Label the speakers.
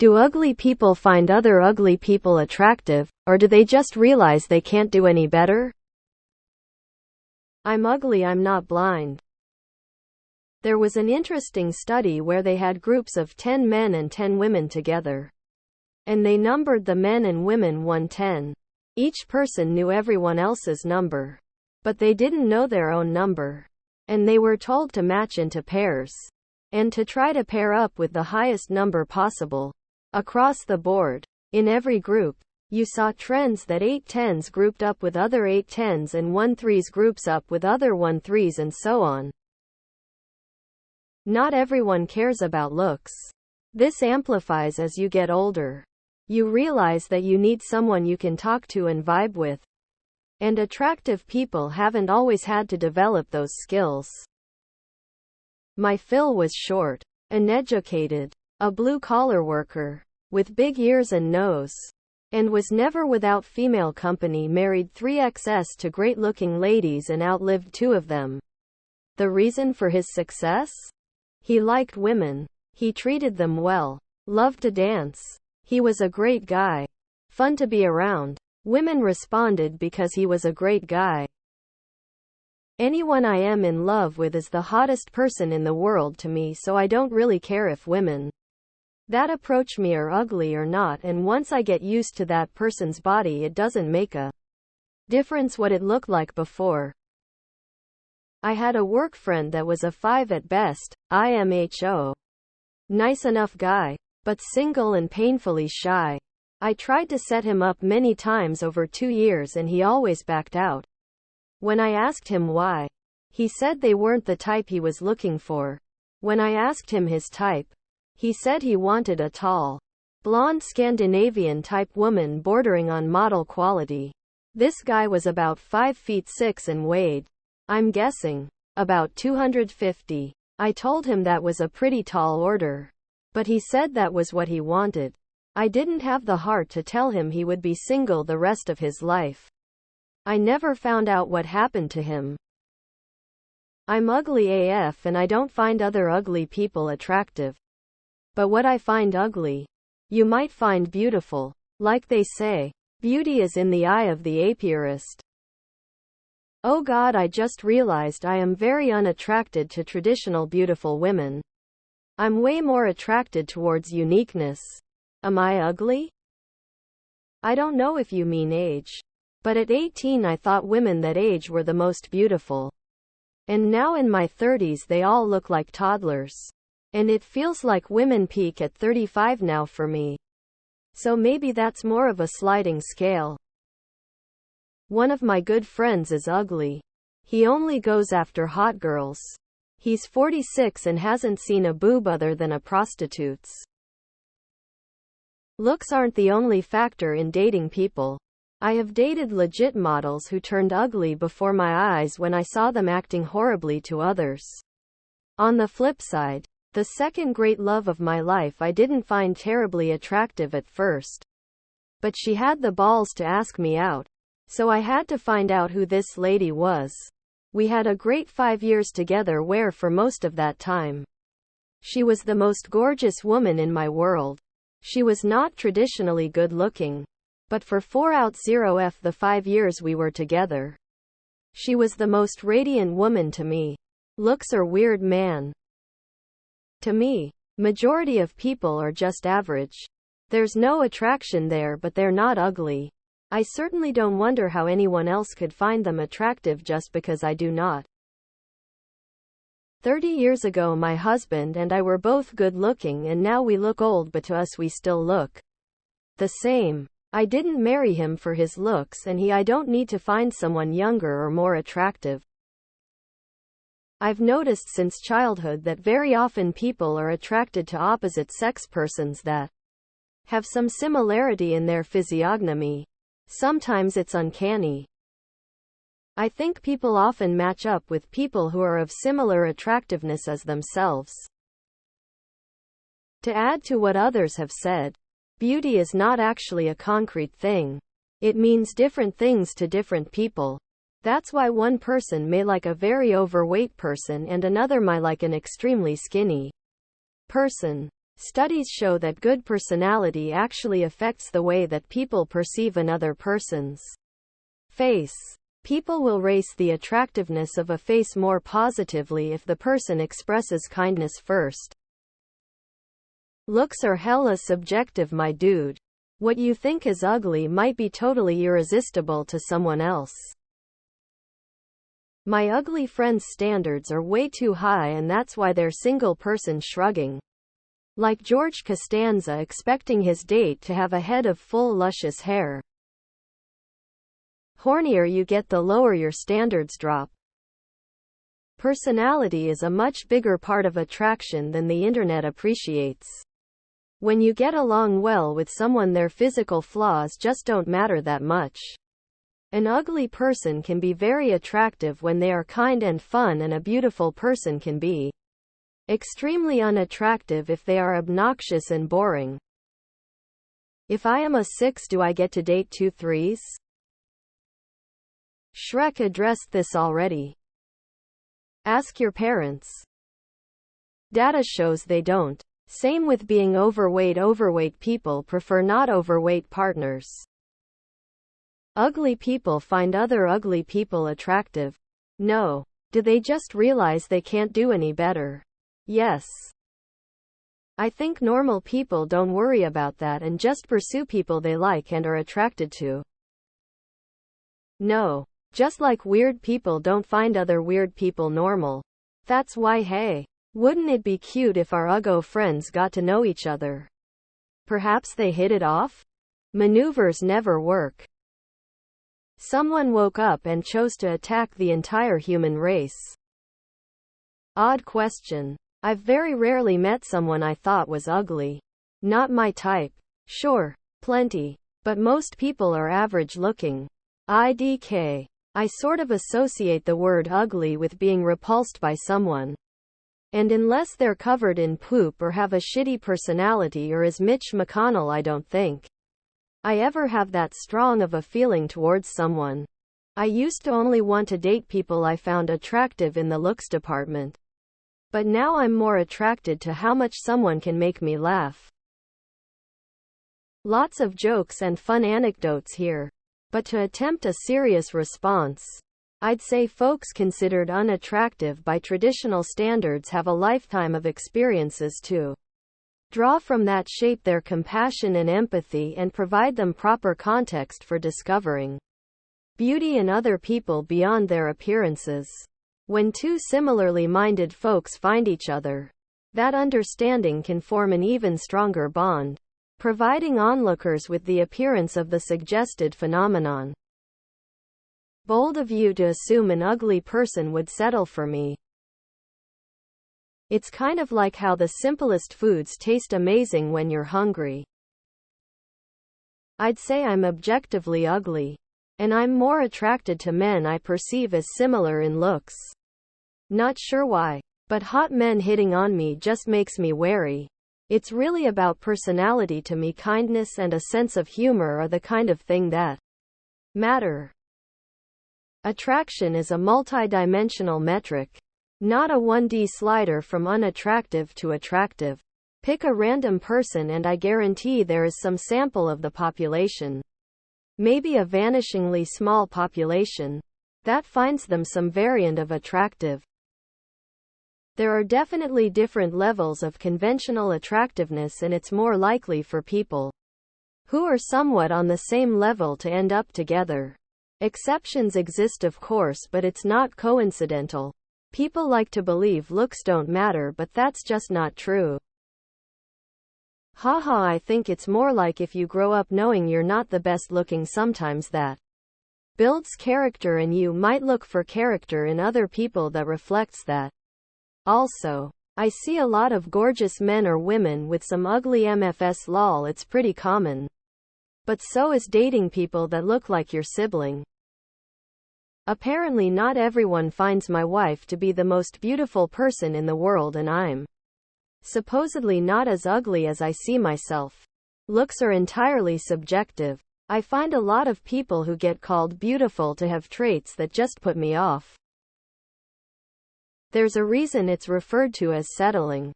Speaker 1: Do ugly people find other ugly people attractive, or do they just realize they can't do any better? I'm ugly, I'm not blind. There was an interesting study where they had groups of 10 men and 10 women together. And they numbered the men and women 1-10. Each person knew everyone else's number. But they didn't know their own number. And they were told to match into pairs. And to try to pair up with the highest number possible. Across the board. In every group, you saw trends that 8-10s grouped up with other 8-10s and 1-3s groups up with other 1-3s and so on. Not everyone cares about looks. This amplifies as you get older. You realize that you need someone you can talk to and vibe with. And attractive people haven't always had to develop those skills. My Phil was short, uneducated, a blue-collar worker, with big ears and nose, and was never without female company, married 3XS to great-looking ladies and outlived 2 of them. The reason for his success? He liked women. He treated them well. Loved to dance. He was a great guy. Fun to be around. Women responded because he was a great guy. Anyone I am in love with is the hottest person in the world to me, so I don't really care if women that approach me are ugly or not, and once I get used to that person's body it doesn't make a difference what it looked like before. I had a work friend that was a 5 at best, IMHO. Nice enough guy, but single and painfully shy. I tried to set him up many times over 2 years and he always backed out. When I asked him why, he said they weren't the type he was looking for. When I asked him his type, he said he wanted a tall, blonde Scandinavian type woman bordering on model quality. This guy was about 5 feet 6 and weighed, I'm guessing, about 250. I told him that was a pretty tall order. But he said that was what he wanted. I didn't have the heart to tell him he would be single the rest of his life. I never found out what happened to him. I'm ugly AF and I don't find other ugly people attractive. But what I find ugly, you might find beautiful. Like they say, beauty is in the eye of the apiarist. Oh God, I just realized I am very unattracted to traditional beautiful women. I'm way more attracted towards uniqueness. Am I ugly? I don't know if you mean age. But at 18 I thought women that age were the most beautiful. And now in my 30s they all look like toddlers. And it feels like women peak at 35 now for me. So maybe that's more of a sliding scale. One of my good friends is ugly. He only goes after hot girls. He's 46 and hasn't seen a boob other than a prostitute's. Looks aren't the only factor in dating people. I have dated legit models who turned ugly before my eyes when I saw them acting horribly to others. On the flip side, the second great love of my life I didn't find terribly attractive at first. But she had the balls to ask me out. So I had to find out who this lady was. We had a great 5 years together where for most of that time, she was the most gorgeous woman in my world. She was not traditionally good looking. But for 4 out 0f the 5 years we were together, she was the most radiant woman to me. Looks are weird, man. To me, majority of people are just average. There's no attraction there, but they're not ugly. I certainly don't wonder how anyone else could find them attractive just because I do not. 30 years ago my husband and I were both good looking and now we look old, but to us we still look the same. I didn't marry him for his looks and I don't need to find someone younger or more attractive. I've noticed since childhood that very often people are attracted to opposite-sex persons that have some similarity in their physiognomy. Sometimes it's uncanny. I think people often match up with people who are of similar attractiveness as themselves. To add to what others have said, beauty is not actually a concrete thing. It means different things to different people. That's why one person may like a very overweight person and another might like an extremely skinny person. Studies show that good personality actually affects the way that people perceive another person's face. People will rate the attractiveness of a face more positively if the person expresses kindness first. Looks are hella subjective, my dude. What you think is ugly might be totally irresistible to someone else. My ugly friend's standards are way too high, and that's why they're single person shrugging. Like George Costanza expecting his date to have a head of full luscious hair. Hornier you get, the lower your standards drop. Personality is a much bigger part of attraction than the internet appreciates. When you get along well with someone, their physical flaws just don't matter that much. An ugly person can be very attractive when they are kind and fun, and a beautiful person can be extremely unattractive if they are obnoxious and boring. If I am a 6, do I get to date 2 3s? Shrek addressed this already. Ask your parents. Data shows they don't. Same with being overweight. Overweight people prefer not overweight partners. Ugly people find other ugly people attractive. No. Do they just realize they can't do any better? Yes. I think normal people don't worry about that and just pursue people they like and are attracted to. No. Just like weird people don't find other weird people normal. That's why, hey, wouldn't it be cute if our uggo friends got to know each other? Perhaps they hit it off? Maneuvers never work. Someone woke up and chose to attack the entire human race. Odd question. I've very rarely met someone I thought was ugly. Not my type. Sure, plenty. But most people are average looking. IDK. I sort of associate the word ugly with being repulsed by someone. And unless they're covered in poop or have a shitty personality or is Mitch McConnell, I don't think I ever have that strong of a feeling towards someone. I used to only want to date people I found attractive in the looks department. But now I'm more attracted to how much someone can make me laugh. Lots of jokes and fun anecdotes here. But to attempt a serious response, I'd say folks considered unattractive by traditional standards have a lifetime of experiences to draw from that, shape their compassion and empathy, and provide them proper context for discovering beauty in other people beyond their appearances. When two similarly minded folks find each other, that understanding can form an even stronger bond, providing onlookers with the appearance of the suggested phenomenon. Bold of you to assume an ugly person would settle for me. It's kind of like how the simplest foods taste amazing when you're hungry. I'd say I'm objectively ugly. And I'm more attracted to men I perceive as similar in looks. Not sure why. But hot men hitting on me just makes me wary. It's really about personality to me. Kindness and a sense of humor are the kind of thing that matter. Attraction is a multi-dimensional metric, not a 1D slider from unattractive to attractive. Pick a random person and I guarantee there is some sample of the population, maybe a vanishingly small population, that finds them some variant of attractive. There are definitely different levels of conventional attractiveness, and it's more likely for people who are somewhat on the same level to end up together. Exceptions exist, of course, but it's not coincidental. People like to believe looks don't matter, but that's just not true. Haha, I think it's more like if you grow up knowing you're not the best looking, sometimes that builds character, and you might look for character in other people that reflects that. Also, I see a lot of gorgeous men or women with some ugly MFs, lol, it's pretty common. But so is dating people that look like your sibling. Apparently not everyone finds my wife to be the most beautiful person in the world, and I'm supposedly not as ugly as I see myself. Looks are entirely subjective. I find a lot of people who get called beautiful to have traits that just put me off. There's a reason it's referred to as settling.